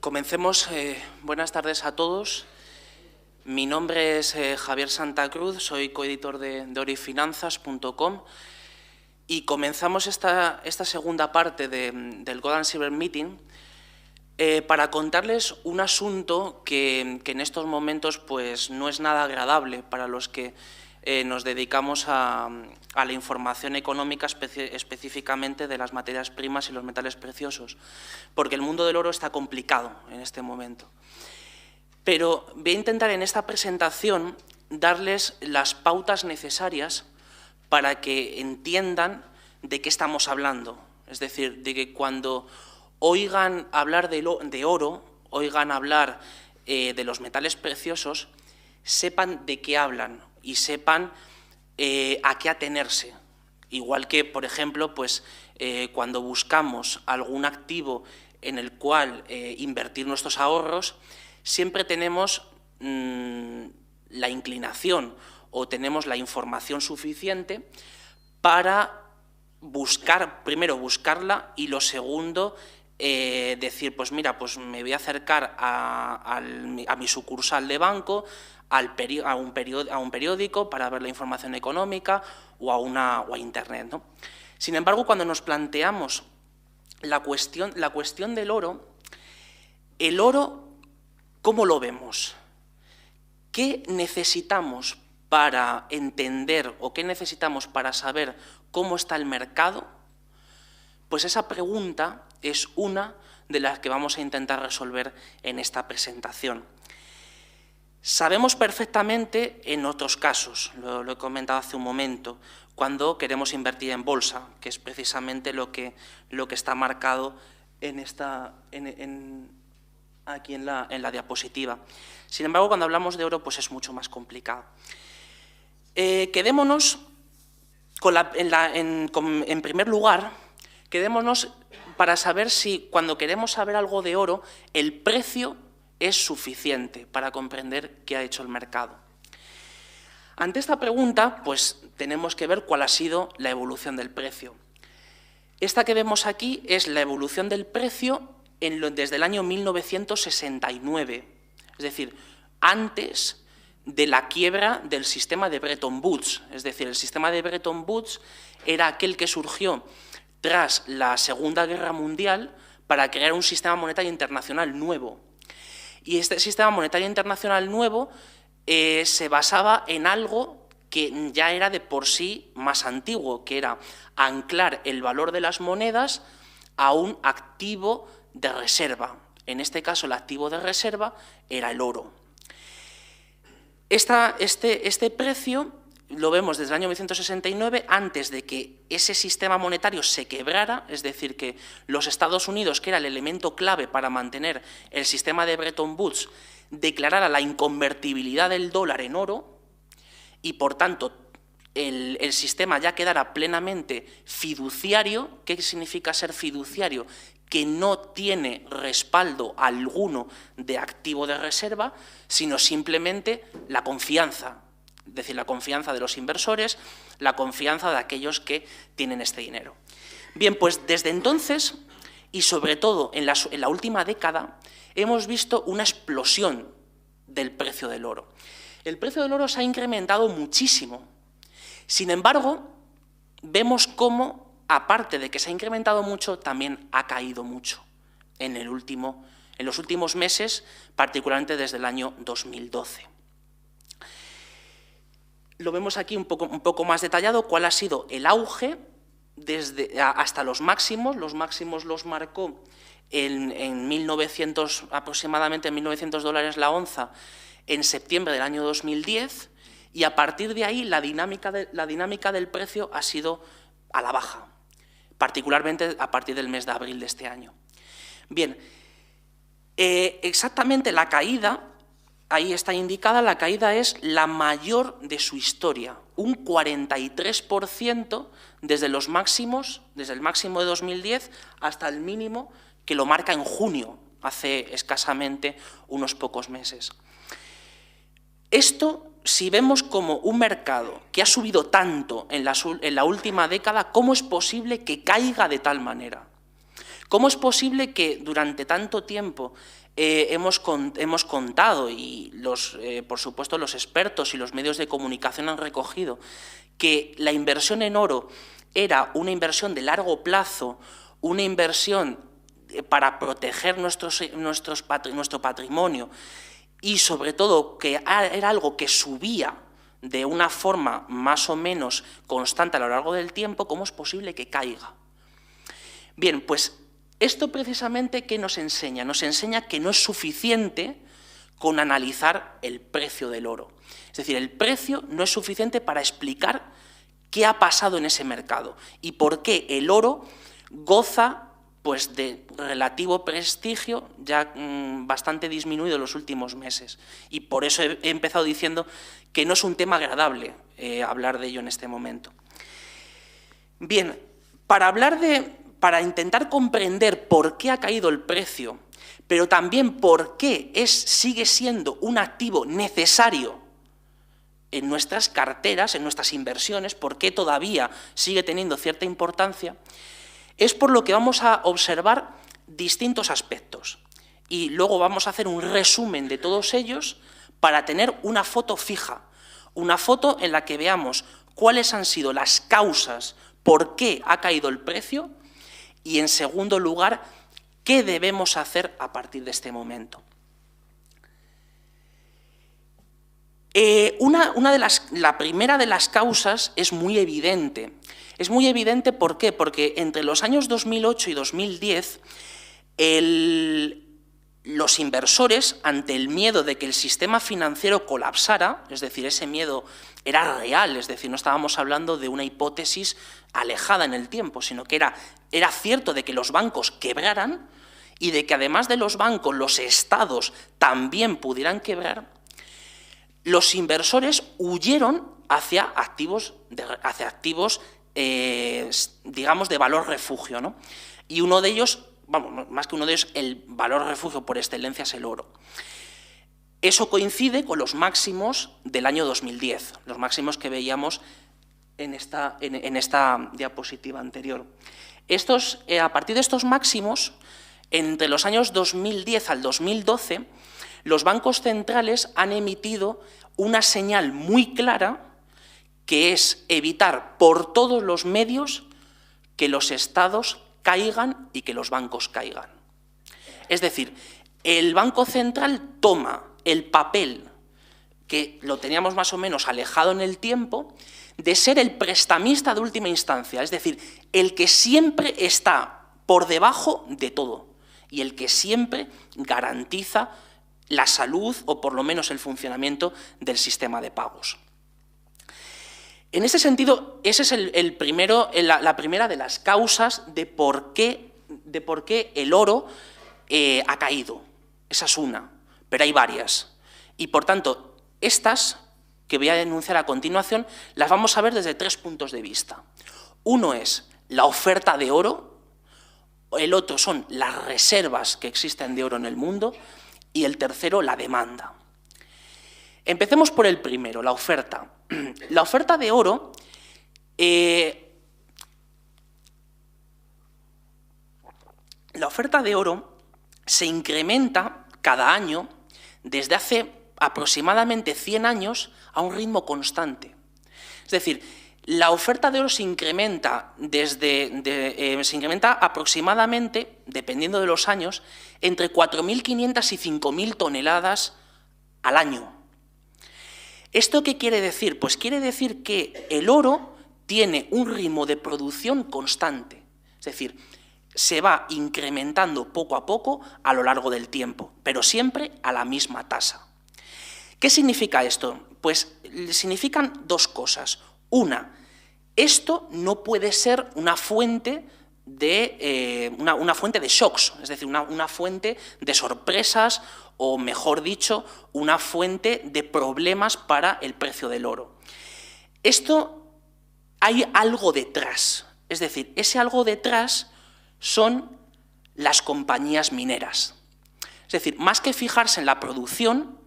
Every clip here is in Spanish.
Comencemos. Buenas tardes a todos. Mi nombre es Javier Santa Cruz, soy coeditor de orifinanzas.com y comenzamos esta segunda parte del Gold and Silver Meeting para contarles un asunto que en estos momentos pues, no es nada agradable para los que nos dedicamos a la información económica, específicamente de las materias primas y los metales preciosos, porque el mundo del oro está complicado en este momento. Pero voy a intentar en esta presentación darles las pautas necesarias para que entiendan de qué estamos hablando. Es decir, de que cuando oigan hablar de oro, oigan hablar de los metales preciosos, sepan de qué hablan y sepan a qué atenerse. Igual que, por ejemplo, pues, cuando buscamos algún activo en el cual invertir nuestros ahorros, siempre tenemos la inclinación o tenemos la información suficiente para primero buscarla y lo segundo, decir, pues mira, pues me voy a acercar a mi sucursal de banco, a un periódico para ver la información económica o a Internet, ¿no? Sin embargo, cuando nos planteamos la cuestión del oro, el oro, ¿cómo lo vemos? ¿Qué necesitamos para entender o qué necesitamos para saber cómo está el mercado? Pues esa pregunta es una de las que vamos a intentar resolver en esta presentación. Sabemos perfectamente en otros casos, lo he comentado hace un momento, cuando queremos invertir en bolsa, que es precisamente lo que está marcado aquí en la diapositiva. Sin embargo, cuando hablamos de oro, pues es mucho más complicado. Quedémonos, en primer lugar, para saber si cuando queremos saber algo de oro, el precio es suficiente para comprender qué ha hecho el mercado. Ante esta pregunta, pues tenemos que ver cuál ha sido la evolución del precio. Esta que vemos aquí es la evolución del precio desde el año 1969, es decir, antes de la quiebra del sistema de Bretton Woods. Es decir, el sistema de Bretton Woods era aquel que surgió tras la Segunda Guerra Mundial para crear un sistema monetario internacional nuevo. Y este sistema monetario internacional nuevo se basaba en algo que ya era de por sí más antiguo, que era anclar el valor de las monedas a un activo de reserva. En este caso, el activo de reserva era el oro. Este precio lo vemos desde el año 1969, antes de que ese sistema monetario se quebrara, es decir, que los Estados Unidos, que era el elemento clave para mantener el sistema de Bretton Woods, declarara la inconvertibilidad del dólar en oro y, por tanto, el sistema ya quedara plenamente fiduciario. ¿Qué significa ser fiduciario? Que no tiene respaldo alguno de activo de reserva, sino simplemente la confianza. Es decir, la confianza de los inversores, la confianza de aquellos que tienen este dinero. Bien, pues desde entonces, y sobre todo en la última década, hemos visto una explosión del precio del oro. El precio del oro se ha incrementado muchísimo. Sin embargo, vemos cómo, aparte de que se ha incrementado mucho, también ha caído mucho en los últimos meses, particularmente desde el año 2012. Lo vemos aquí un poco más detallado, cuál ha sido el auge hasta los máximos. Los máximos los marcó en 1900, aproximadamente en 1.900 dólares la onza, en septiembre del año 2010, y a partir de ahí la dinámica del precio ha sido a la baja, particularmente a partir del mes de abril de este año. Bien, exactamente la caída, ahí está indicada, la caída es la mayor de su historia, un 43% desde el máximo de 2010 hasta el mínimo que lo marca en junio, hace escasamente unos pocos meses. Esto, si vemos como un mercado que ha subido tanto en la última década, ¿cómo es posible que caiga de tal manera? ¿Cómo es posible que durante tanto tiempo hemos contado, y por supuesto los expertos y los medios de comunicación han recogido, que la inversión en oro era una inversión de largo plazo, una inversión para proteger nuestro patrimonio y sobre todo que era algo que subía de una forma más o menos constante a lo largo del tiempo, ¿cómo es posible que caiga? Bien, pues esto precisamente, ¿qué nos enseña? Nos enseña que no es suficiente con analizar el precio del oro. Es decir, el precio no es suficiente para explicar qué ha pasado en ese mercado y por qué el oro goza pues, de relativo prestigio ya bastante disminuido en los últimos meses. Y por eso he empezado diciendo que no es un tema agradable hablar de ello en este momento. Bien, para intentar comprender por qué ha caído el precio, pero también por qué sigue siendo un activo necesario en nuestras carteras, en nuestras inversiones, por qué todavía sigue teniendo cierta importancia, es por lo que vamos a observar distintos aspectos. Y luego vamos a hacer un resumen de todos ellos para tener una foto fija, una foto en la que veamos cuáles han sido las causas por qué ha caído el precio y, en segundo lugar, qué debemos hacer a partir de este momento. La primera de las causas es muy evidente. Es muy evidente, ¿por qué? Porque entre los años 2008 y 2010, los inversores, ante el miedo de que el sistema financiero colapsara, es decir, ese miedo era real, es decir, no estábamos hablando de una hipótesis alejada en el tiempo, sino que era cierto de que los bancos quebraran y de que además de los bancos, los estados también pudieran quebrar, los inversores huyeron hacia activos digamos, de valor refugio, ¿no? Y uno de ellos, vamos, más que uno de ellos, el valor refugio por excelencia es el oro. Eso coincide con los máximos del año 2010, los máximos que veíamos en esta diapositiva anterior. A partir de estos máximos, entre los años 2010 al 2012, los bancos centrales han emitido una señal muy clara que es evitar por todos los medios que los estados caigan y que los bancos caigan. Es decir, el Banco Central toma el papel que lo teníamos más o menos alejado en el tiempo de ser el prestamista de última instancia, es decir, el que siempre está por debajo de todo y el que siempre garantiza la salud o por lo menos el funcionamiento del sistema de pagos. En ese sentido, esa es la primera de las causas de por qué el oro ha caído. Esa es una, pero hay varias. Y por tanto, estas que voy a denunciar a continuación las vamos a ver desde 3 puntos de vista. Uno es la oferta de oro, el otro son las reservas que existen de oro en el mundo y el tercero, la demanda. Empecemos por el primero, la oferta. La oferta de oro se incrementa cada año desde hace aproximadamente 100 años a un ritmo constante. Es decir, la oferta de oro se incrementa aproximadamente, dependiendo de los años, entre 4.500 y 5.000 toneladas al año. ¿Esto qué quiere decir? Pues quiere decir que el oro tiene un ritmo de producción constante, es decir, se va incrementando poco a poco a lo largo del tiempo, pero siempre a la misma tasa. ¿Qué significa esto? Pues significan dos cosas. Una, esto no puede ser una fuente de shocks, es decir, una fuente de sorpresas o, mejor dicho, una fuente de problemas para el precio del oro. Esto hay algo detrás, es decir, ese algo detrás son las compañías mineras. Es decir, más que fijarse en la producción,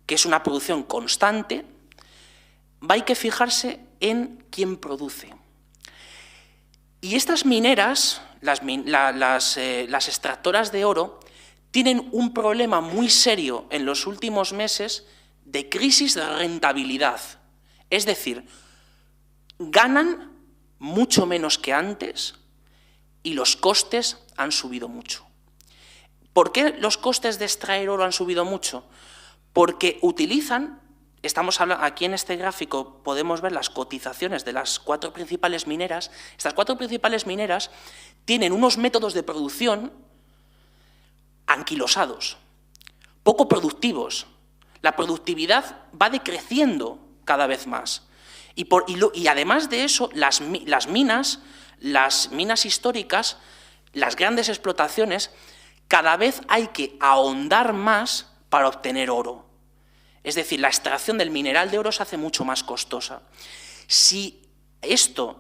que es una producción constante, hay que fijarse en quién produce. Y estas mineras, las extractoras de oro, tienen un problema muy serio en los últimos meses de crisis de rentabilidad. Es decir, ganan mucho menos que antes y los costes han subido mucho. ¿Por qué los costes de extraer oro han subido mucho? Porque utilizan, estamos hablando, aquí en este gráfico podemos ver las cotizaciones de las 4 principales mineras. Estas 4 principales mineras tienen unos métodos de producción anquilosados, poco productivos. La productividad va decreciendo cada vez más. Y además de eso, las minas históricas, las grandes explotaciones, cada vez hay que ahondar más para obtener oro. Es decir, la extracción del mineral de oro se hace mucho más costosa. Si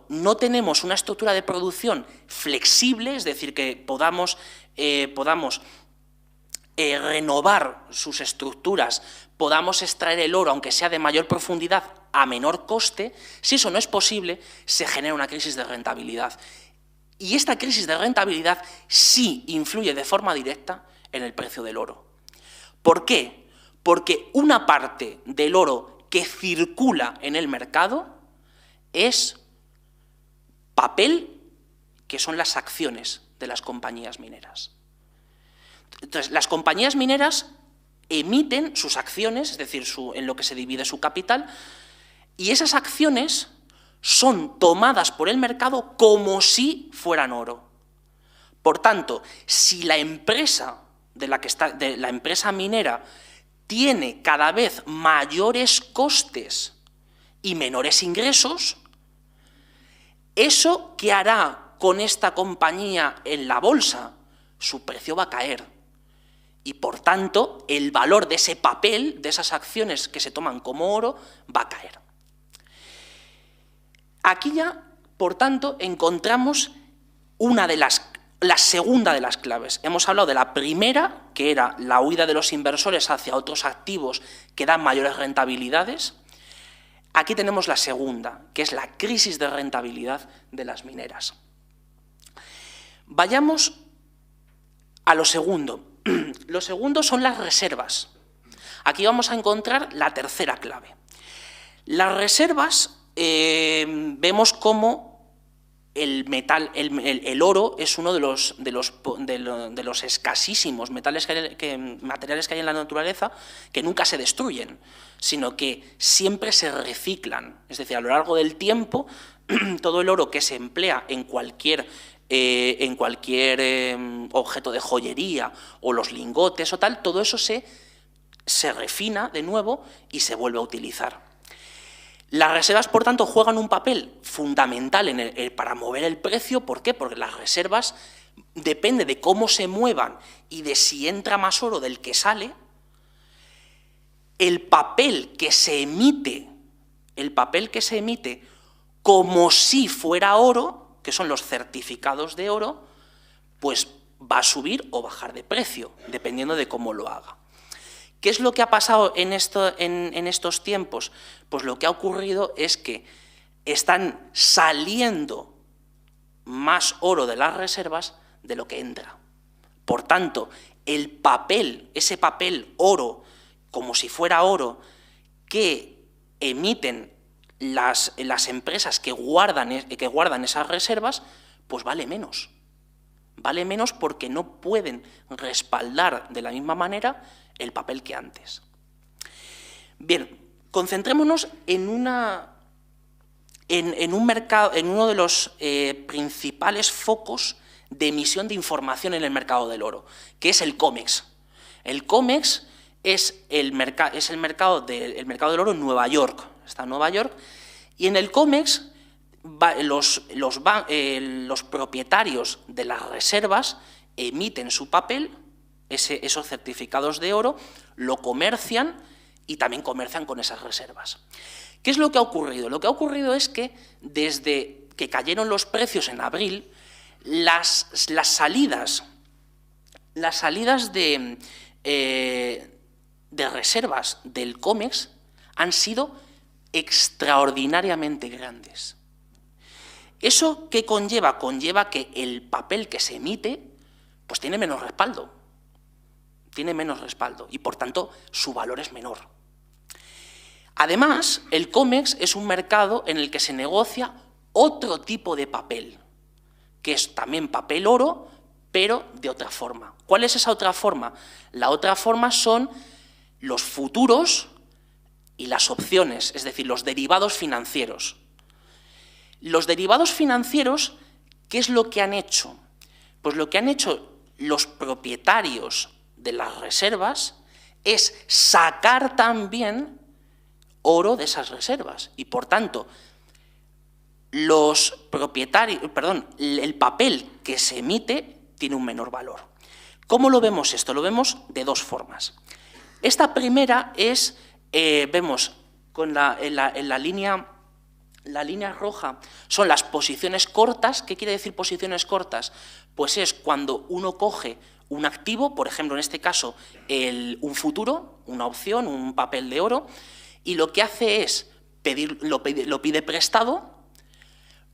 no tenemos una estructura de producción flexible, es decir, que podamos renovar sus estructuras, podamos extraer el oro, aunque sea de mayor profundidad, a menor coste, si eso no es posible, se genera una crisis de rentabilidad. Y esta crisis de rentabilidad sí influye de forma directa en el precio del oro. ¿Por qué? Porque una parte del oro que circula en el mercado es papel, que son las acciones de las compañías mineras. Entonces, las compañías mineras emiten sus acciones, es decir, en lo que se divide su capital, y esas acciones son tomadas por el mercado como si fueran oro. Por tanto, si la empresa la empresa minera tiene cada vez mayores costes y menores ingresos, ¿eso qué hará con esta compañía en la bolsa? Su precio va a caer. Y, por tanto, el valor de ese papel, de esas acciones que se toman como oro, va a caer. Aquí ya, por tanto, encontramos la segunda de las claves. Hemos hablado de la primera, que era la huida de los inversores hacia otros activos que dan mayores rentabilidades. Aquí tenemos la segunda, que es la crisis de rentabilidad de las mineras. Vayamos a lo segundo. Lo segundo son las reservas. Aquí vamos a encontrar la tercera clave. Las reservas, vemos cómo el oro es uno de los escasísimos materiales que hay en la naturaleza que nunca se destruyen, sino que siempre se reciclan. Es decir, a lo largo del tiempo, todo el oro que se emplea en cualquier objeto de joyería o los lingotes o tal, todo eso se refina de nuevo y se vuelve a utilizar. Las reservas, por tanto, juegan un papel fundamental para mover el precio. ¿Por qué? Porque las reservas, depende de cómo se muevan y de si entra más oro del que sale, el papel que se emite como si fuera oro, que son los certificados de oro, pues va a subir o bajar de precio, dependiendo de cómo lo haga. ¿Qué es lo que ha pasado en estos tiempos? Pues lo que ha ocurrido es que están saliendo más oro de las reservas de lo que entra. Por tanto, el papel, ese papel oro, como si fuera oro, que emiten las empresas que guardan esas reservas, pues vale menos. Vale menos porque no pueden respaldar de la misma manera el papel que antes. Bien, concentrémonos en uno de los principales focos de emisión de información en el mercado del oro, que es el COMEX. El COMEX es el mercado del oro en Nueva York. Está en Nueva York, y en el COMEX los propietarios de las reservas emiten su papel, esos certificados de oro, lo comercian y también comercian con esas reservas. ¿Qué es lo que ha ocurrido? Lo que ha ocurrido es que desde que cayeron los precios en abril, las salidas de reservas del COMEX han sido extraordinariamente grandes. ¿Eso qué conlleva? Conlleva que el papel que se emite pues tiene menos respaldo. tiene menos respaldo y, por tanto, su valor es menor. Además, el COMEX es un mercado en el que se negocia otro tipo de papel, que es también papel oro, pero de otra forma. ¿Cuál es esa otra forma? La otra forma son los futuros y las opciones, es decir, los derivados financieros. Los derivados financieros, ¿qué es lo que han hecho? Pues lo que han hecho los propietarios de las reservas es sacar también oro de esas reservas y, por tanto, los propietarios, el papel que se emite tiene un menor valor. ¿Cómo lo vemos esto? Lo vemos de dos formas. Esta primera es, vemos en la línea roja, son las posiciones cortas. ¿Qué quiere decir posiciones cortas? Pues es cuando uno coge un activo, por ejemplo, en este caso, un futuro, una opción, un papel de oro, y lo que hace es lo pide prestado,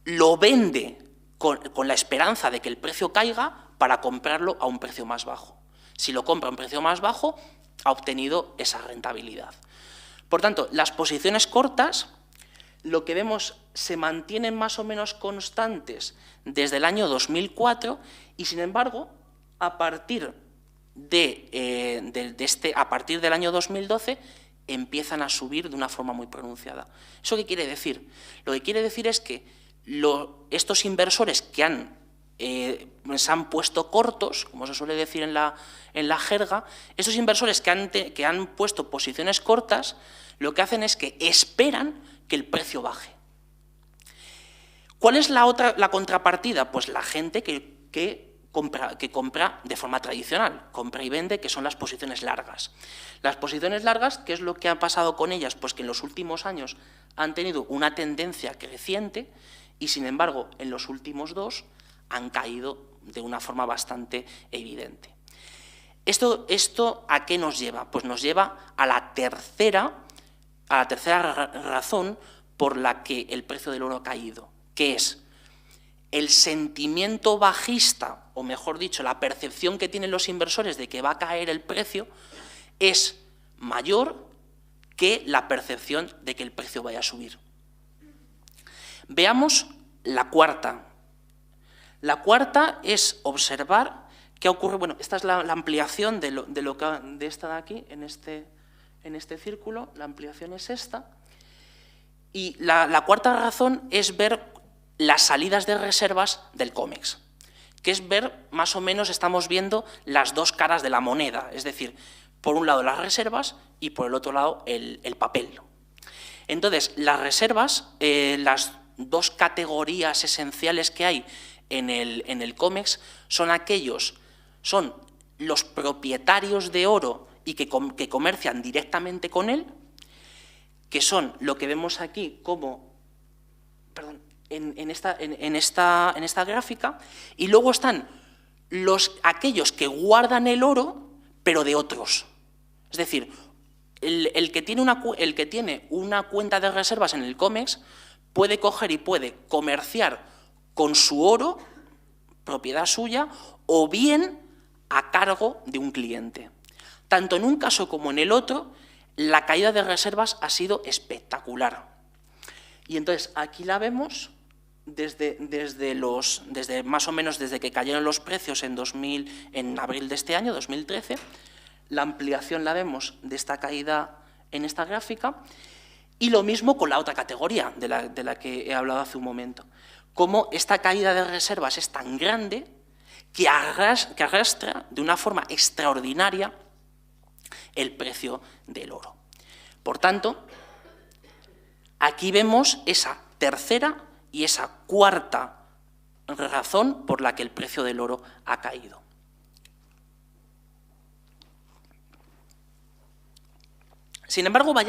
lo vende con la esperanza de que el precio caiga para comprarlo a un precio más bajo. Si lo compra a un precio más bajo, ha obtenido esa rentabilidad. Por tanto, las posiciones cortas, lo que vemos, se mantienen más o menos constantes desde el año 2004 y, sin embargo, a partir del año 2012 empiezan a subir de una forma muy pronunciada. ¿Eso qué quiere decir? Lo que quiere decir es que estos inversores que se han puesto cortos, como se suele decir en la jerga, estos inversores que han puesto posiciones cortas, lo que hacen es que esperan que el precio baje. ¿Cuál es la contrapartida? Pues la gente que compra de forma tradicional, compra y vende, que son las posiciones largas. Las posiciones largas, ¿qué es lo que ha pasado con ellas? Pues que en los últimos años han tenido una tendencia creciente y, sin embargo, en los últimos dos han caído de una forma bastante evidente. ¿Esto a qué nos lleva? Pues nos lleva a la tercera razón por la que el precio del oro ha caído, que es el sentimiento bajista, o mejor dicho, la percepción que tienen los inversores de que va a caer el precio es mayor que la percepción de que el precio vaya a subir. Veamos la cuarta. La cuarta es observar qué ocurre. Bueno, esta es la ampliación de esta de aquí, en este círculo. La ampliación es esta. Y la cuarta razón es ver las salidas de reservas del COMEX, que es ver, más o menos, estamos viendo las dos caras de la moneda, es decir, por un lado las reservas y por el otro lado el papel. Entonces, las reservas, las dos categorías esenciales que hay en el COMEX son los propietarios de oro y que comercian directamente con él, que son lo que vemos aquí como, en esta gráfica, y luego están aquellos que guardan el oro, pero de otros. Es decir, el que tiene una cuenta de reservas en el COMEX puede coger y puede comerciar con su oro, propiedad suya, o bien a cargo de un cliente. Tanto en un caso como en el otro, la caída de reservas ha sido espectacular. Y entonces aquí la vemos desde más o menos desde que cayeron los precios en abril de este año, 2013. La ampliación la vemos de esta caída en esta gráfica. Y lo mismo con la otra categoría de la que he hablado hace un momento. Cómo esta caída de reservas es tan grande que arrastra de una forma extraordinaria el precio del oro. Por tanto, aquí vemos esa tercera y esa cuarta razón por la que el precio del oro ha caído. Sin embargo, ahora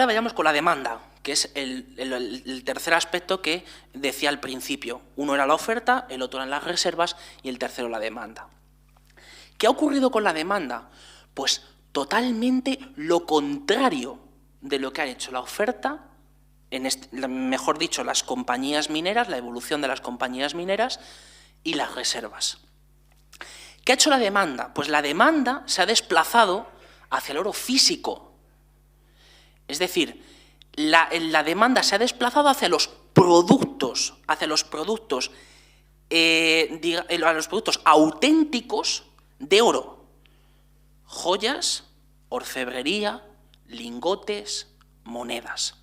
vayamos con la demanda, que es el tercer aspecto que decía al principio. Uno era la oferta, el otro eran las reservas y el tercero la demanda. ¿Qué ha ocurrido con la demanda? Pues totalmente lo contrario de lo que ha hecho la oferta, mejor dicho, las compañías mineras, la evolución de las compañías mineras y las reservas. ¿Qué ha hecho la demanda? Pues la demanda se ha desplazado hacia el oro físico. Es decir, la demanda se ha desplazado hacia los productos, auténticos de oro. Joyas, orfebrería, lingotes, monedas.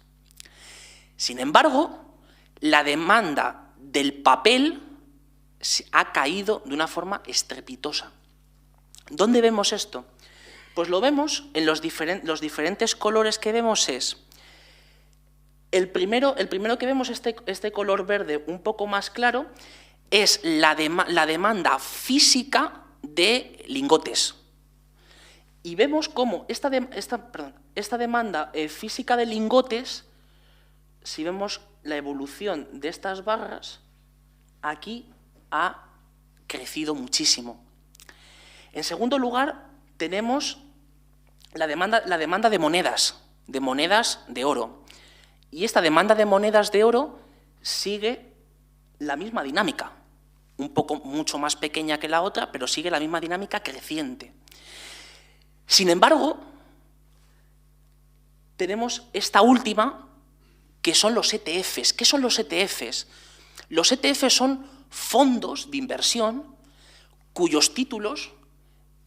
Sin embargo, la demanda del papel ha caído de una forma estrepitosa. ¿Dónde vemos esto? Pues lo vemos en los diferentes colores que vemos es... El primero que vemos, este color verde un poco más claro, es la demanda física de lingotes. Y vemos cómo esta demanda física de lingotes, si vemos la evolución de estas barras, aquí ha crecido muchísimo. En segundo lugar, tenemos la demanda de monedas de oro. Y esta demanda de monedas de oro sigue la misma dinámica, mucho más pequeña que la otra, pero sigue la misma dinámica creciente. Sin embargo, tenemos esta última, que son los ETFs. ¿Qué son los ETFs? Los ETFs son fondos de inversión cuyos títulos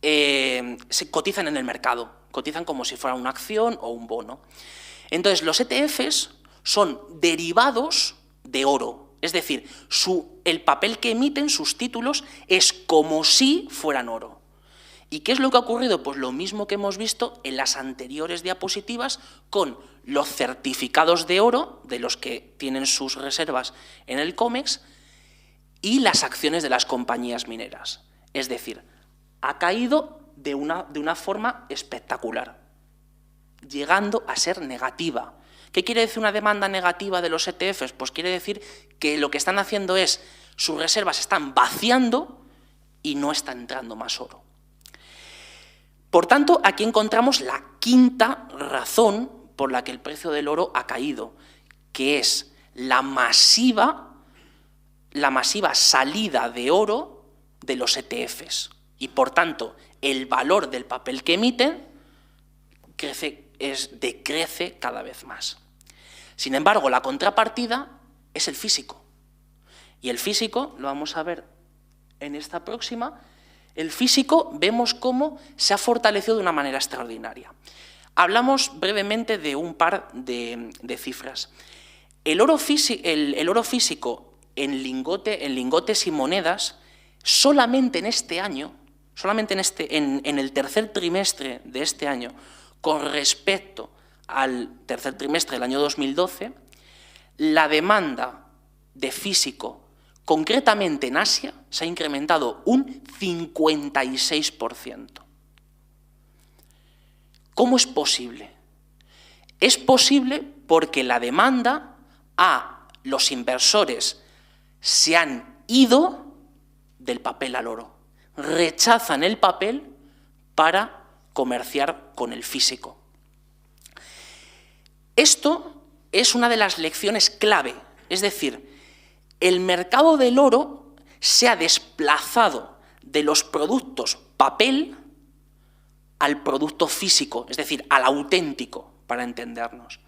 se cotizan en el mercado, cotizan como si fuera una acción o un bono. Entonces, los ETFs son derivados de oro, es decir, el papel que emiten, sus títulos, es como si fueran oro. ¿Y qué es lo que ha ocurrido? Pues lo mismo que hemos visto en las anteriores diapositivas con los certificados de oro, de los que tienen sus reservas en el COMEX, y las acciones de las compañías mineras. Es decir, ha caído de una forma espectacular, llegando a ser negativa. ¿Qué quiere decir una demanda negativa de los ETFs? Pues quiere decir que lo que están haciendo es, sus reservas están vaciando y no está entrando más oro. Por tanto, aquí encontramos la quinta razón por la que el precio del oro ha caído, que es la masiva salida de oro de los ETFs. Y, por tanto, el valor del papel que emiten decrece cada vez más. Sin embargo, la contrapartida es el físico. Y el físico, lo vamos a ver en esta próxima, el físico vemos cómo se ha fortalecido de una manera extraordinaria. Hablamos brevemente de un par de cifras. El oro físico en lingotes y monedas, solamente en este año, en el tercer trimestre de este año, con respecto al tercer trimestre del año 2012, la demanda de físico, concretamente en Asia, se ha incrementado un 56%. ¿Cómo es posible? Es posible porque la demanda los inversores se han ido del papel al oro, rechazan el papel para comerciar con el físico. Esto es una de las lecciones clave, es decir, el mercado del oro se ha desplazado de los productos papel al producto físico, es decir, al auténtico, para entendernos.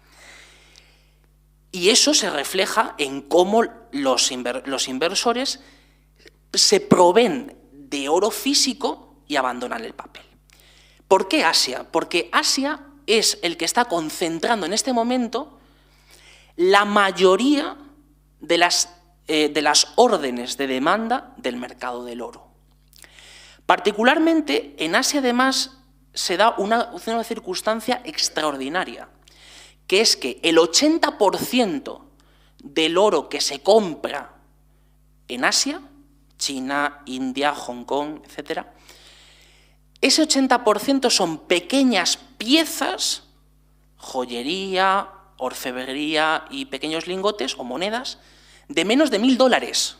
Y eso se refleja en cómo los inversores se proveen de oro físico y abandonan el papel. ¿Por qué Asia? Porque Asia es el que está concentrando en este momento la mayoría de las órdenes de demanda del mercado del oro. Particularmente en Asia, además, se da una circunstancia extraordinaria, que es que el 80% del oro que se compra en Asia, China, India, Hong Kong, etc., ese 80% son pequeñas piezas, joyería, orfebrería y pequeños lingotes o monedas de menos de $1000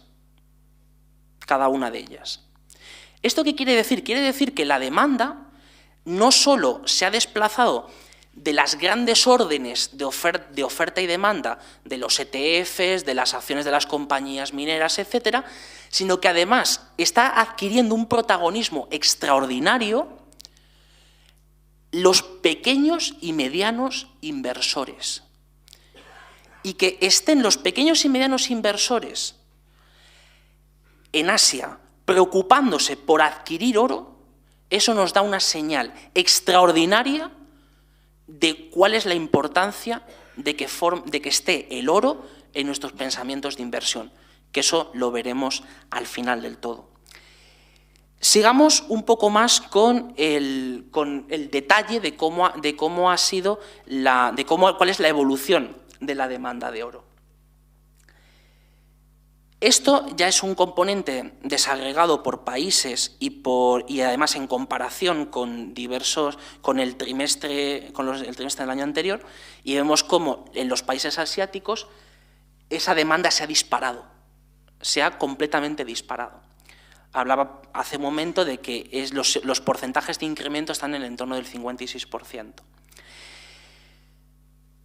cada una de ellas. ¿Esto qué quiere decir? Quiere decir que la demanda no solo se ha desplazado de las grandes órdenes de oferta y demanda de los ETFs, de las acciones de las compañías mineras, etcétera, sino que además está adquiriendo un protagonismo extraordinario los pequeños y medianos inversores. Y que estén los pequeños y medianos inversores en Asia preocupándose por adquirir oro, eso nos da una señal extraordinaria de cuál es la importancia de que esté el oro en nuestros pensamientos de inversión, que eso lo veremos al final del todo. Sigamos un poco más con el detalle de cómo ha sido cuál es la evolución de la demanda de oro. Esto ya es un componente desagregado por países y además en comparación con el trimestre del año anterior, y vemos cómo en los países asiáticos esa demanda se ha disparado, se ha completamente disparado. Hablaba hace un momento de que los porcentajes de incremento están en el entorno del 56%.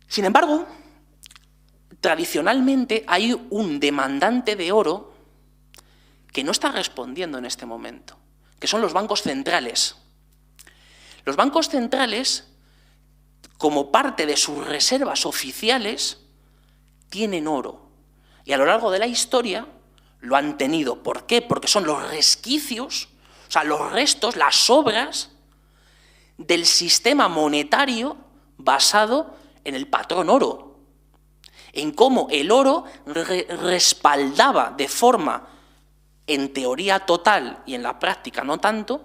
Sin embargo, tradicionalmente hay un demandante de oro que no está respondiendo en este momento, que son los bancos centrales. Los bancos centrales, como parte de sus reservas oficiales, tienen oro. Y a lo largo de la historia lo han tenido. ¿Por qué? Porque son los resquicios, o sea, los restos, las sobras del sistema monetario basado en el patrón oro, en cómo el oro respaldaba de forma, en teoría total y en la práctica no tanto,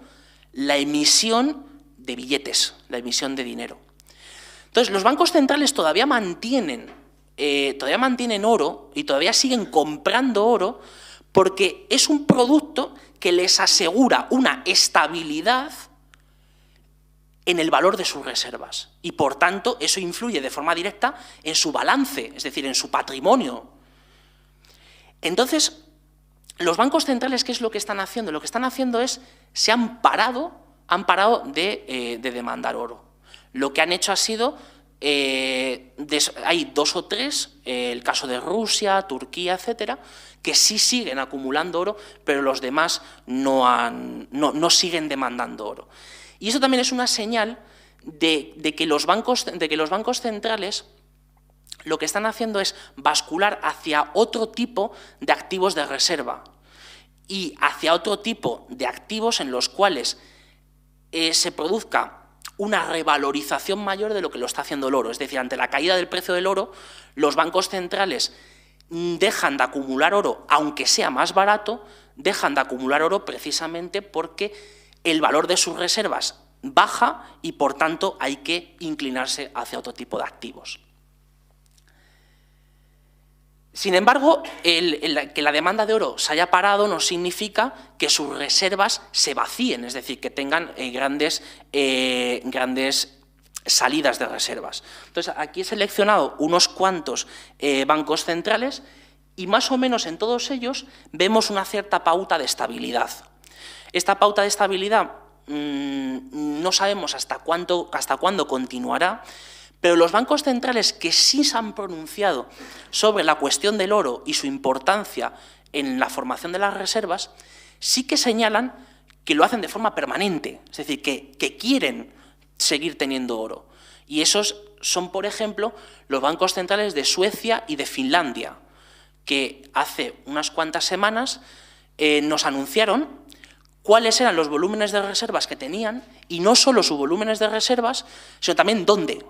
la emisión de billetes, la emisión de dinero. Entonces, los bancos centrales todavía mantienen oro y todavía siguen comprando oro porque es un producto que les asegura una estabilidad en el valor de sus reservas y, por tanto, eso influye de forma directa en su balance, es decir, en su patrimonio. Entonces, los bancos centrales, ¿qué es lo que están haciendo? Lo que están haciendo es, han parado de demandar oro. Lo que han hecho ha sido, hay dos o tres, el caso de Rusia, Turquía, etcétera, que sí siguen acumulando oro, pero los demás no siguen demandando oro. Y eso también es una señal de que los bancos centrales lo que están haciendo es bascular hacia otro tipo de activos de reserva y hacia otro tipo de activos en los cuales se produzca una revalorización mayor de lo que lo está haciendo el oro. Es decir, ante la caída del precio del oro, los bancos centrales dejan de acumular oro, aunque sea más barato, dejan de acumular oro precisamente porque el valor de sus reservas baja y, por tanto, hay que inclinarse hacia otro tipo de activos. Sin embargo, que la demanda de oro se haya parado no significa que sus reservas se vacíen, es decir, que tengan grandes salidas de reservas. Entonces, aquí he seleccionado unos cuantos bancos centrales y más o menos en todos ellos vemos una cierta pauta de estabilidad. Esta pauta de estabilidad no sabemos hasta cuándo continuará, pero los bancos centrales que sí se han pronunciado sobre la cuestión del oro y su importancia en la formación de las reservas, sí que señalan que lo hacen de forma permanente, es decir, que quieren seguir teniendo oro. Y esos son, por ejemplo, los bancos centrales de Suecia y de Finlandia, que hace unas cuantas semanas nos anunciaron cuáles eran los volúmenes de reservas que tenían, y no solo sus volúmenes de reservas, sino también dónde.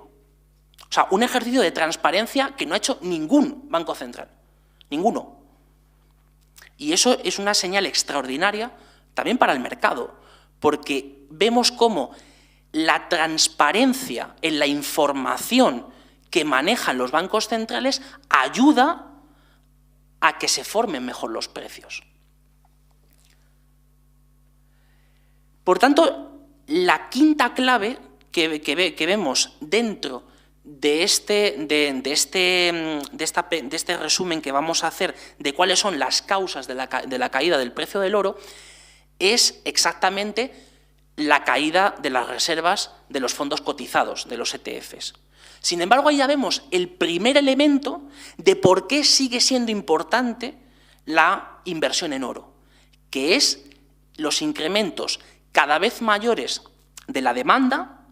O sea, un ejercicio de transparencia que no ha hecho ningún banco central, ninguno. Y eso es una señal extraordinaria también para el mercado, porque vemos cómo la transparencia en la información que manejan los bancos centrales ayuda a que se formen mejor los precios. Por tanto, la quinta clave que vemos dentro de este resumen que vamos a hacer de cuáles son las causas de la caída del precio del oro es exactamente la caída de las reservas de los fondos cotizados, de los ETFs. Sin embargo, ahí ya vemos el primer elemento de por qué sigue siendo importante la inversión en oro, que es los incrementos cada vez mayores de la demanda,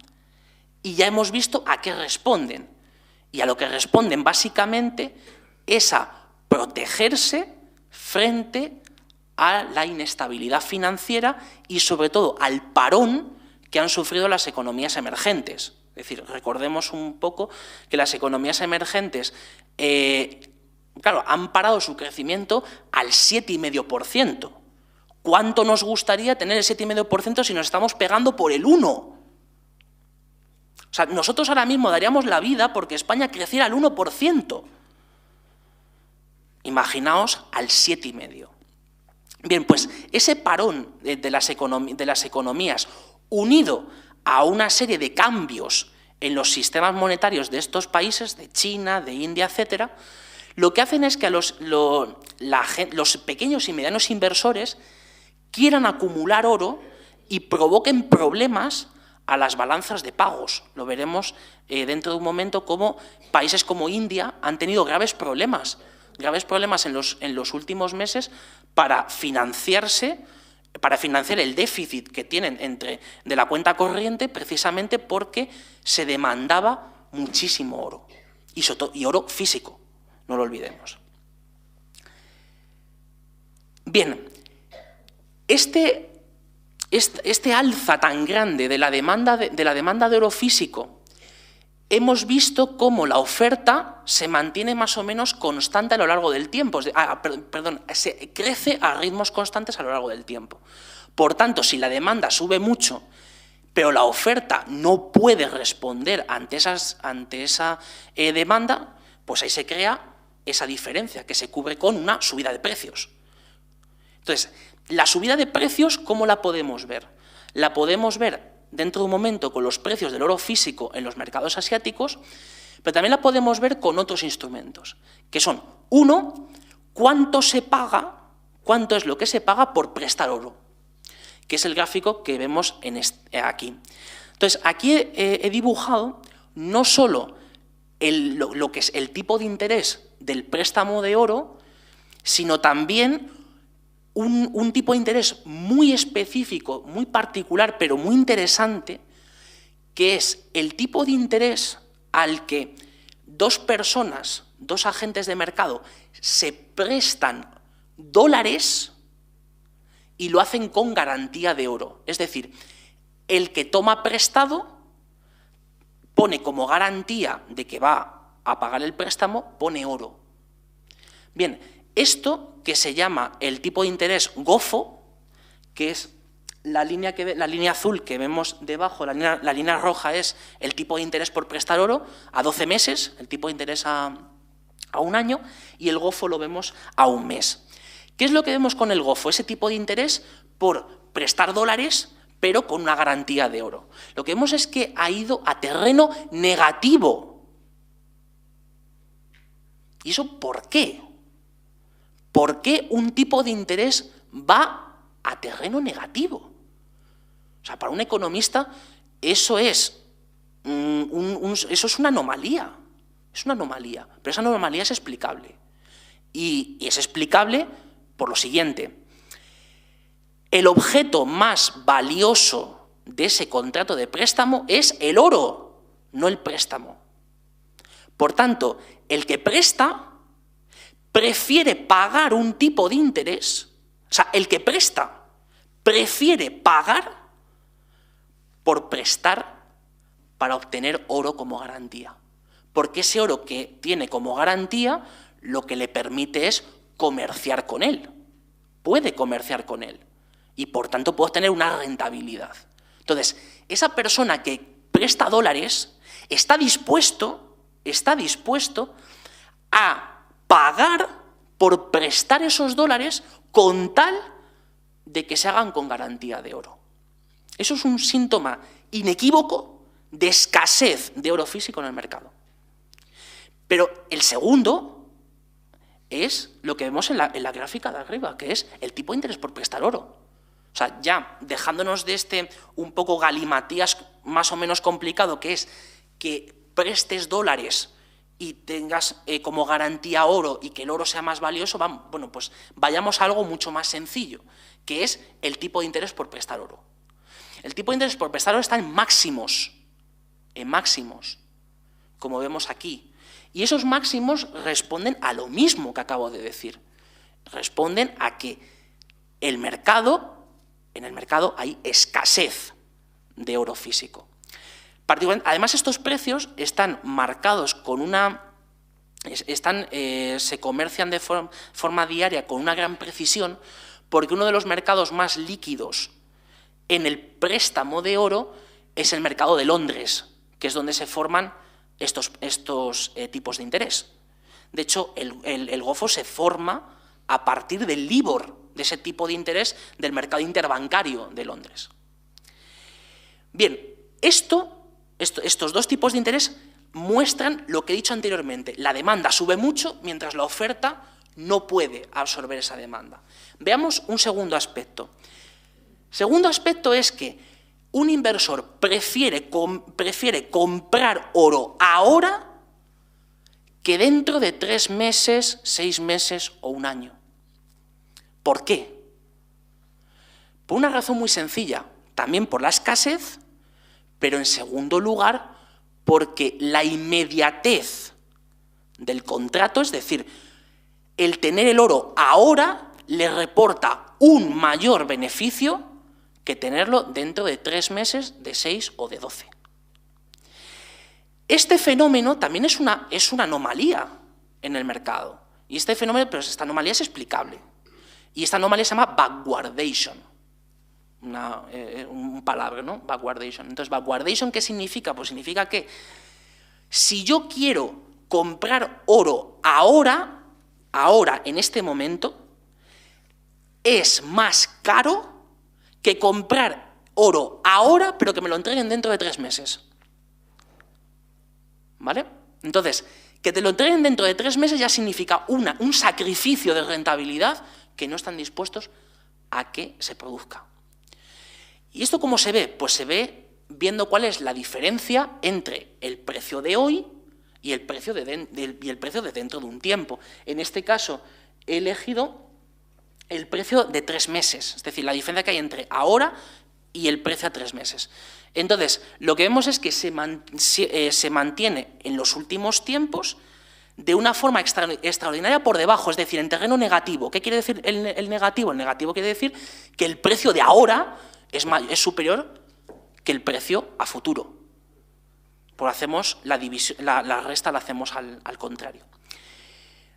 y ya hemos visto a qué responden. Y a lo que responden básicamente es a protegerse frente a la inestabilidad financiera y sobre todo al parón que han sufrido las economías emergentes. Es decir, recordemos un poco que las economías emergentes claro, han parado su crecimiento al 7,5%. ¿Cuánto nos gustaría tener el 7,5% si nos estamos pegando por el 1%? O sea, nosotros ahora mismo daríamos la vida porque España creciera al 1%. Imaginaos al 7,5%. Bien, pues ese parón de las economías unido a una serie de cambios en los sistemas monetarios de estos países, de China, de India, etcétera, lo que hacen es que a los pequeños y medianos inversores quieran acumular oro y provoquen problemas a las balanzas de pagos. Lo veremos dentro de un momento cómo países como India han tenido graves problemas en los últimos meses para financiar el déficit que tienen de la cuenta corriente, precisamente porque se demandaba muchísimo oro, y oro físico, no lo olvidemos. Bien, este alza tan grande de la demanda de oro físico, hemos visto cómo la oferta se mantiene más o menos constante a lo largo del tiempo. Se crece a ritmos constantes a lo largo del tiempo. Por tanto, si la demanda sube mucho, pero la oferta no puede responder ante esa demanda, pues ahí se crea esa diferencia que se cubre con una subida de precios. Entonces, la subida de precios, ¿cómo la podemos ver? La podemos ver dentro de un momento con los precios del oro físico en los mercados asiáticos, pero también la podemos ver con otros instrumentos, que son, uno, cuánto es lo que se paga por prestar oro, que es el gráfico que vemos aquí. Entonces, aquí he dibujado no solo lo que es el tipo de interés del préstamo de oro, sino también un tipo de interés muy específico, muy particular, pero muy interesante, que es el tipo de interés al que dos agentes de mercado, se prestan dólares y lo hacen con garantía de oro. Es decir, el que toma prestado pone como garantía de que va a pagar el préstamo, pone oro. Bien, esto que se llama el tipo de interés GOFO, que es la línea azul que vemos debajo, la línea roja es el tipo de interés por prestar oro a 12 meses, el tipo de interés a un año, y el GOFO lo vemos a un mes. ¿Qué es lo que vemos con el GOFO? Ese tipo de interés por prestar dólares, pero con una garantía de oro. Lo que vemos es que ha ido a terreno negativo. ¿Y eso por qué? ¿Por qué un tipo de interés va a terreno negativo? O sea, para un economista eso es una anomalía. Es una anomalía, pero esa anomalía es explicable. Y es explicable por lo siguiente. El objeto más valioso de ese contrato de préstamo es el oro, no el préstamo. Por tanto, el que presta prefiere pagar un tipo de interés, o sea, el que presta prefiere pagar por prestar para obtener oro como garantía. Porque ese oro que tiene como garantía lo que le permite es comerciar con él. Puede comerciar con él y por tanto puede obtener una rentabilidad. Entonces, esa persona que presta dólares está dispuesto a pagar por prestar esos dólares con tal de que se hagan con garantía de oro. Eso es un síntoma inequívoco de escasez de oro físico en el mercado. Pero el segundo es lo que vemos en la gráfica de arriba, que es el tipo de interés por prestar oro. O sea, ya dejándonos de este un poco galimatías más o menos complicado, que es que prestes dólares y tengas como garantía oro y que el oro sea más valioso, bueno, pues vayamos a algo mucho más sencillo, que es el tipo de interés por prestar oro. El tipo de interés por prestar oro está en máximos, como vemos aquí. Y esos máximos responden a lo mismo que acabo de decir. Responden a que en el mercado hay escasez de oro físico. Además, estos precios están marcados con se comercian de forma diaria con una gran precisión, porque uno de los mercados más líquidos en el préstamo de oro es el mercado de Londres, que es donde se forman estos tipos de interés. De hecho, el GOFO se forma a partir del LIBOR, de ese tipo de interés del mercado interbancario de Londres. Bien, estos dos tipos de interés muestran lo que he dicho anteriormente. La demanda sube mucho mientras la oferta no puede absorber esa demanda. Veamos un segundo aspecto. Segundo aspecto es que un inversor prefiere comprar oro ahora que dentro de 3 meses, 6 meses o un año. ¿Por qué? Por una razón muy sencilla, también por la escasez, pero en segundo lugar porque la inmediatez del contrato, es decir, el tener el oro ahora le reporta un mayor beneficio que tenerlo dentro de 3 meses, de 6 o de 12. Este fenómeno también es una anomalía en el mercado. Y esta anomalía es explicable. Y esta anomalía se llama backwardation. Un palabra, ¿no? Backwardation. Entonces, backwardation, ¿qué significa? Pues significa que si yo quiero comprar oro ahora, en este momento, es más caro que comprar oro ahora, pero que me lo entreguen dentro de 3 meses. ¿Vale? Entonces, que te lo entreguen dentro de 3 meses ya significa un sacrificio de rentabilidad que no están dispuestos a que se produzca. ¿Y esto cómo se ve? Pues se ve viendo cuál es la diferencia entre el precio de hoy y el precio de dentro de un tiempo. En este caso, he elegido el precio de 3 meses, es decir, la diferencia que hay entre ahora y el precio a 3 meses. Entonces, lo que vemos es que se mantiene en los últimos tiempos de una forma extraordinaria por debajo, es decir, en terreno negativo. ¿Qué quiere decir el negativo? El negativo quiere decir que el precio de ahora es superior que el precio a futuro. Pues hacemos la resta la hacemos al contrario.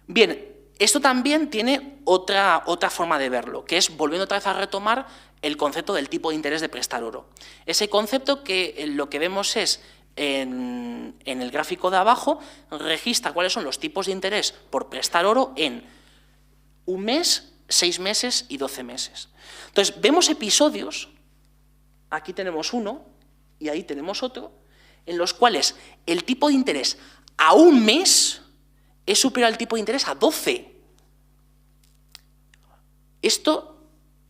Bien, esto también tiene otra forma de verlo, que es, volviendo otra vez a retomar, el concepto del tipo de interés de prestar oro. Ese concepto que lo que vemos es, en el gráfico de abajo, registra cuáles son los tipos de interés por prestar oro en 1 mes, 6 meses y 12 meses. Entonces, vemos episodios, aquí tenemos uno y ahí tenemos otro, en los cuales el tipo de interés a 1 mes es superior al tipo de interés a 12. Esto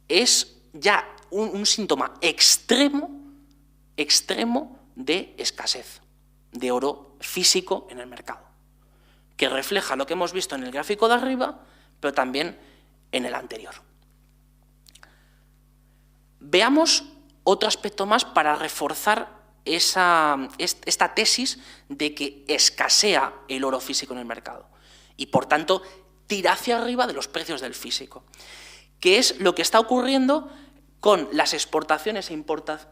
es ya un síntoma extremo de escasez de oro físico en el mercado, que refleja lo que hemos visto en el gráfico de arriba, pero también en el anterior. Veamos otro aspecto más para reforzar esta tesis de que escasea el oro físico en el mercado y, por tanto, tira hacia arriba de los precios del físico, que es lo que está ocurriendo con las exportaciones e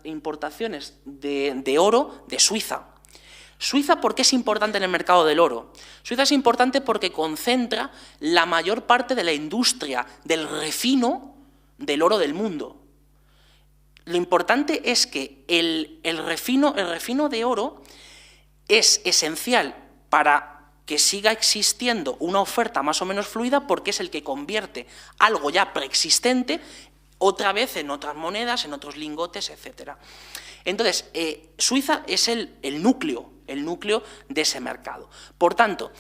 importaciones de oro de Suiza. Suiza, ¿por qué es importante en el mercado del oro? Suiza es importante porque concentra la mayor parte de la industria del refino del oro del mundo. Lo importante es que el refino de oro es esencial para que siga existiendo una oferta más o menos fluida, porque es el que convierte algo ya preexistente otra vez en otras monedas, en otros lingotes, etc. Entonces, Suiza es el núcleo de ese mercado. Por tanto,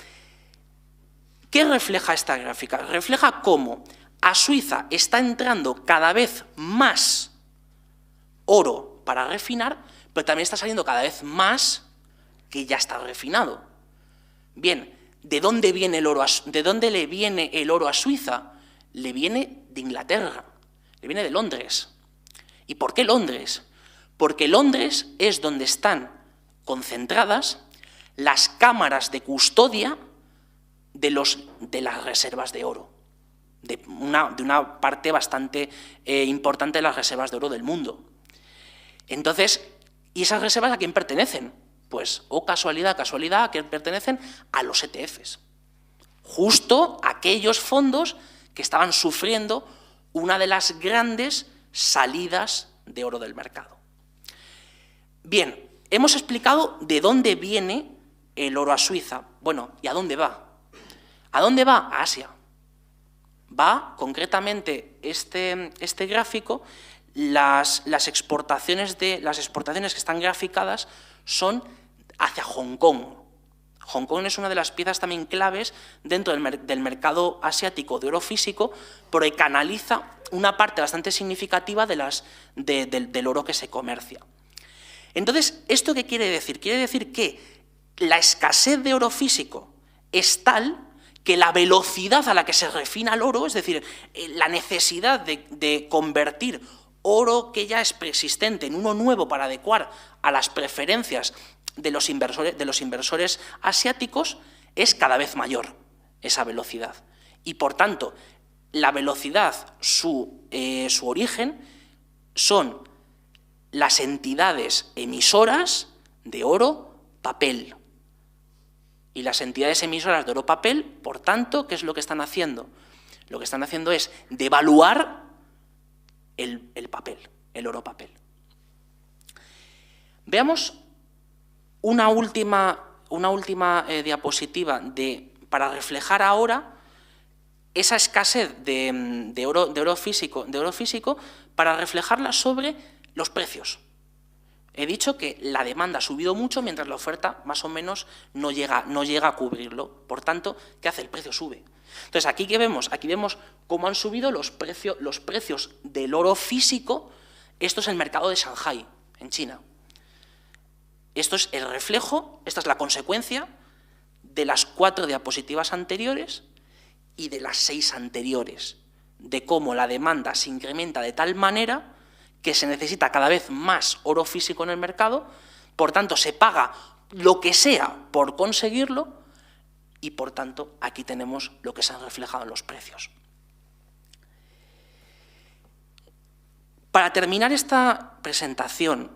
¿qué refleja esta gráfica? Refleja cómo a Suiza está entrando cada vez más oro para refinar, pero también está saliendo cada vez más que ya está refinado. Bien, ¿de dónde viene el oro? ¿De dónde le viene el oro a Suiza? Le viene de Inglaterra, le viene de Londres. ¿Y por qué Londres? Porque Londres es donde están concentradas las cámaras de custodia de las reservas de oro, de una parte bastante importante de las reservas de oro del mundo. Entonces, ¿y esas reservas a quién pertenecen? Pues, casualidad, ¿a quién pertenecen? A los ETFs. Justo aquellos fondos que estaban sufriendo una de las grandes salidas de oro del mercado. Bien, hemos explicado de dónde viene el oro a Suiza. Bueno, ¿y a dónde va? ¿A dónde va? A Asia. Va, concretamente, este gráfico, las exportaciones que están graficadas son hacia Hong Kong. Hong Kong es una de las piezas también claves dentro del mercado asiático de oro físico, porque canaliza una parte bastante significativa del oro que se comercia. Entonces, ¿esto qué quiere decir? Quiere decir que la escasez de oro físico es tal que la velocidad a la que se refina el oro, es decir, la necesidad de convertir oro que ya es preexistente en uno nuevo para adecuar a las preferencias de los inversores asiáticos, es cada vez mayor esa velocidad. Y, por tanto, la velocidad, su origen, son las entidades emisoras de oro papel. Y las entidades emisoras de oro papel, por tanto, ¿qué es lo que están haciendo? Lo que están haciendo es devaluar el papel, el oro papel. Veamos una última diapositiva para reflejar ahora esa escasez de oro físico, para reflejarla sobre los precios. He dicho que la demanda ha subido mucho mientras la oferta más o menos no llega a cubrirlo. Por tanto, ¿qué hace? El precio sube. Entonces, ¿aquí qué vemos? Aquí vemos cómo han subido los precios del oro físico. Esto es el mercado de Shanghái, en China. Esto es el reflejo, esta es la consecuencia de las 4 diapositivas anteriores y de las 6 anteriores, de cómo la demanda se incrementa de tal manera que se necesita cada vez más oro físico en el mercado, por tanto se paga lo que sea por conseguirlo y, por tanto, aquí tenemos lo que se ha reflejado en los precios. Para terminar esta presentación,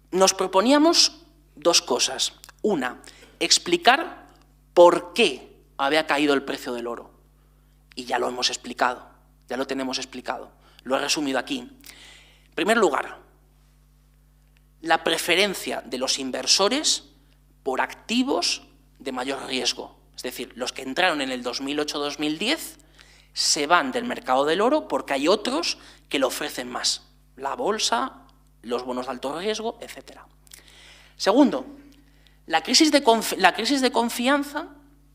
nos proponíamos 2 cosas. Una, explicar por qué había caído el precio del oro. Y ya lo hemos explicado, ya lo tenemos explicado, lo he resumido aquí. En primer lugar, la preferencia de los inversores por activos de mayor riesgo. Es decir, los que entraron en el 2008-2010 se van del mercado del oro porque hay otros que lo ofrecen más. La bolsa, los bonos de alto riesgo, etc. Segundo, la crisis de confianza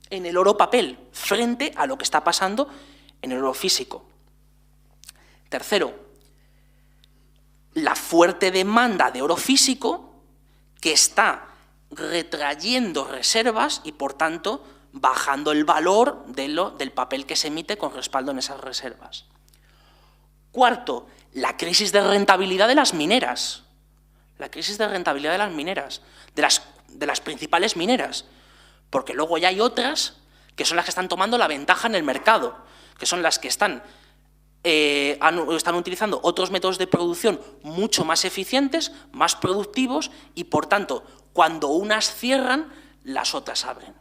en el oro papel frente a lo que está pasando en el oro físico. Tercero, la fuerte demanda de oro físico que está retrayendo reservas y, por tanto, bajando el valor del papel que se emite con respaldo en esas reservas. Cuarto, la crisis de rentabilidad de las mineras. La crisis de rentabilidad de las mineras, de las principales mineras, porque luego ya hay otras que son las que están tomando la ventaja en el mercado, que son las que están utilizando otros métodos de producción mucho más eficientes, más productivos y, por tanto, cuando unas cierran, las otras abren.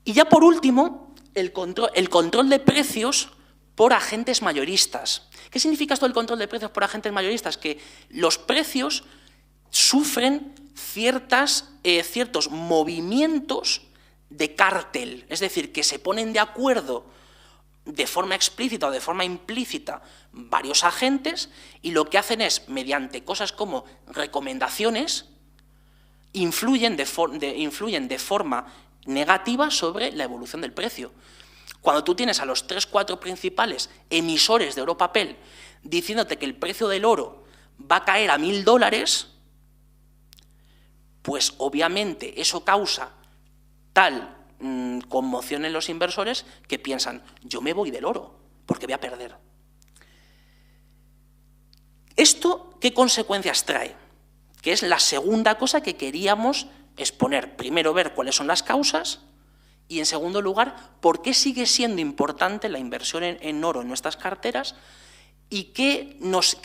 Y ya por último, el control de precios por agentes mayoristas. ¿Qué significa esto del control de precios por agentes mayoristas? Que los precios sufren ciertos movimientos de cártel, es decir, que se ponen de acuerdo de forma explícita o de forma implícita varios agentes y lo que hacen es, mediante cosas como recomendaciones, influyen de forma negativa sobre la evolución del precio. Cuando tú tienes a los 3 o 4 principales emisores de oro papel diciéndote que el precio del oro va a caer a $1000, pues obviamente eso causa tal conmoción en los inversores que piensan, yo me voy del oro porque voy a perder. ¿Esto qué consecuencias trae? Que es la segunda cosa que queríamos exponer. Primero, ver cuáles son las causas y, en segundo lugar, por qué sigue siendo importante la inversión en oro en nuestras carteras y qué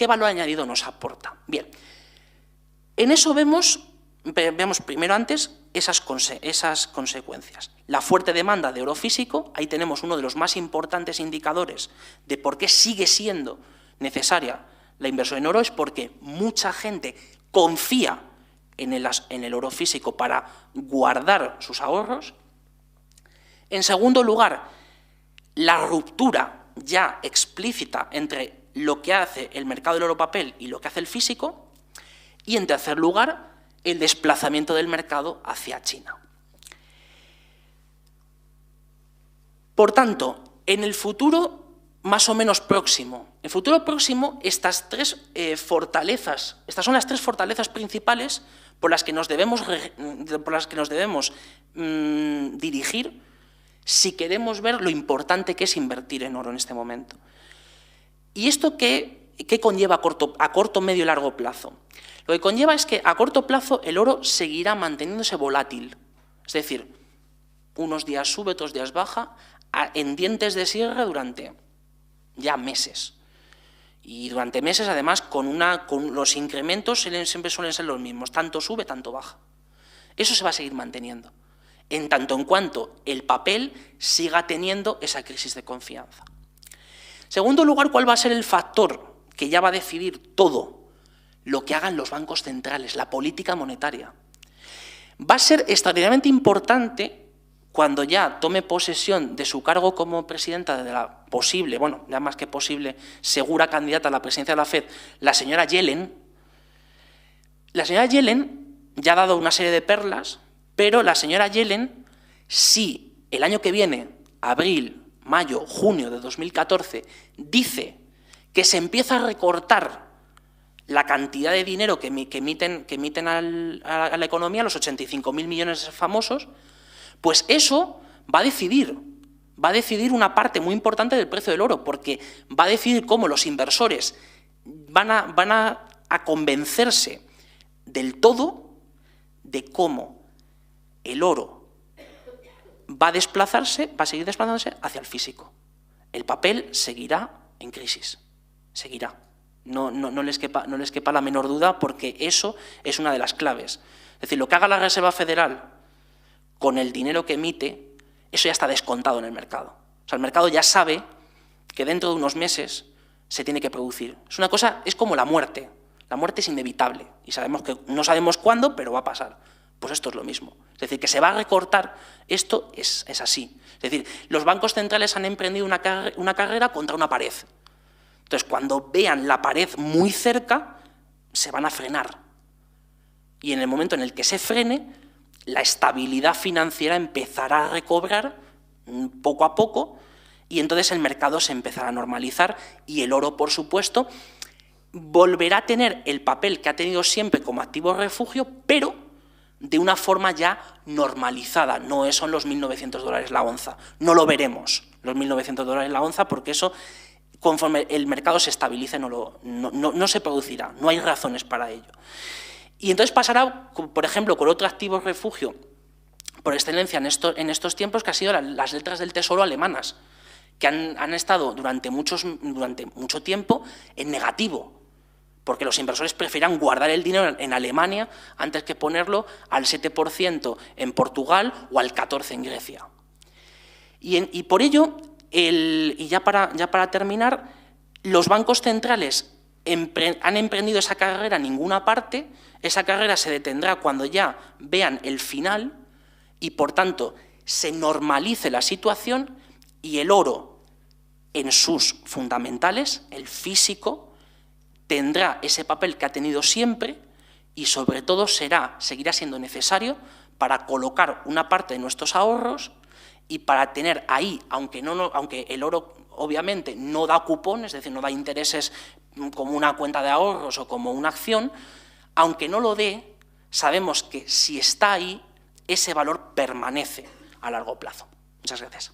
valor añadido nos aporta. Bien, en eso vemos primero antes esas consecuencias. La fuerte demanda de oro físico, ahí tenemos uno de los más importantes indicadores de por qué sigue siendo necesaria la inversión en oro, es porque mucha gente confía en el oro físico para guardar sus ahorros. En segundo lugar, la ruptura ya explícita entre lo que hace el mercado del oro papel y lo que hace el físico. Y en tercer lugar, el desplazamiento del mercado hacia China. Por tanto, en el futuro más o menos próximo, estas son las tres fortalezas principales por las que nos debemos dirigir si queremos ver lo importante que es invertir en oro en este momento. ¿Y esto qué conlleva a corto, medio y largo plazo? Lo que conlleva es que a corto plazo el oro seguirá manteniéndose volátil, es decir, unos días sube, otros días baja, en dientes de sierra durante ya meses. Y durante meses, además, con los incrementos siempre suelen ser los mismos, tanto sube, tanto baja. Eso se va a seguir manteniendo, en tanto en cuanto el papel siga teniendo esa crisis de confianza. En segundo lugar, ¿cuál va a ser el factor que ya va a decidir todo lo que hagan los bancos centrales, la política monetaria? Va a ser extraordinariamente importante cuando ya tome posesión de su cargo como presidenta de la posible, bueno, ya más que posible, segura candidata a la presidencia de la FED, la señora Yellen. La señora Yellen ya ha dado una serie de perlas, pero la señora Yellen, si el año que viene, abril, mayo, junio de 2014, dice que se empieza a recortar la cantidad de dinero que emiten a la economía, los 85.000 millones famosos, pues eso va a decidir una parte muy importante del precio del oro, porque va a decidir cómo los inversores van a convencerse del todo de cómo el oro va a seguir desplazándose hacia el físico. El papel seguirá en crisis, seguirá. No les quepa la menor duda, porque eso es una de las claves. Es decir, lo que haga la Reserva Federal con el dinero que emite, eso ya está descontado en el mercado. O sea, el mercado ya sabe que dentro de unos meses se tiene que producir. Es como la muerte. La muerte es inevitable y no sabemos cuándo, pero va a pasar. Pues esto es lo mismo. Es decir, que se va a recortar, esto es así. Es decir, los bancos centrales han emprendido una carrera contra una pared. Entonces, cuando vean la pared muy cerca, se van a frenar. Y en el momento en el que se frene, la estabilidad financiera empezará a recobrar poco a poco y entonces el mercado se empezará a normalizar y el oro, por supuesto, volverá a tener el papel que ha tenido siempre como activo refugio, pero de una forma ya normalizada. No son los $1.900 la onza. No lo veremos, los $1.900 la onza, porque eso, conforme el mercado se estabilice, no se producirá. No hay razones para ello. Y entonces pasará, por ejemplo, con otro activo refugio por excelencia en estos tiempos, que han sido las letras del tesoro alemanas, que han estado durante mucho tiempo en negativo, porque los inversores preferían guardar el dinero en Alemania antes que ponerlo al 7% en Portugal o al 14% en Grecia. Y por ello, ya para terminar, los bancos centrales han emprendido esa carrera en ninguna parte. Esa carrera se detendrá cuando ya vean el final y, por tanto, se normalice la situación y el oro, en sus fundamentales, el físico, tendrá ese papel que ha tenido siempre y, sobre todo, seguirá siendo necesario para colocar una parte de nuestros ahorros y para tener ahí, aunque el oro obviamente no da cupón, es decir, no da intereses como una cuenta de ahorros o como una acción, aunque no lo dé, sabemos que si está ahí, ese valor permanece a largo plazo. Muchas gracias.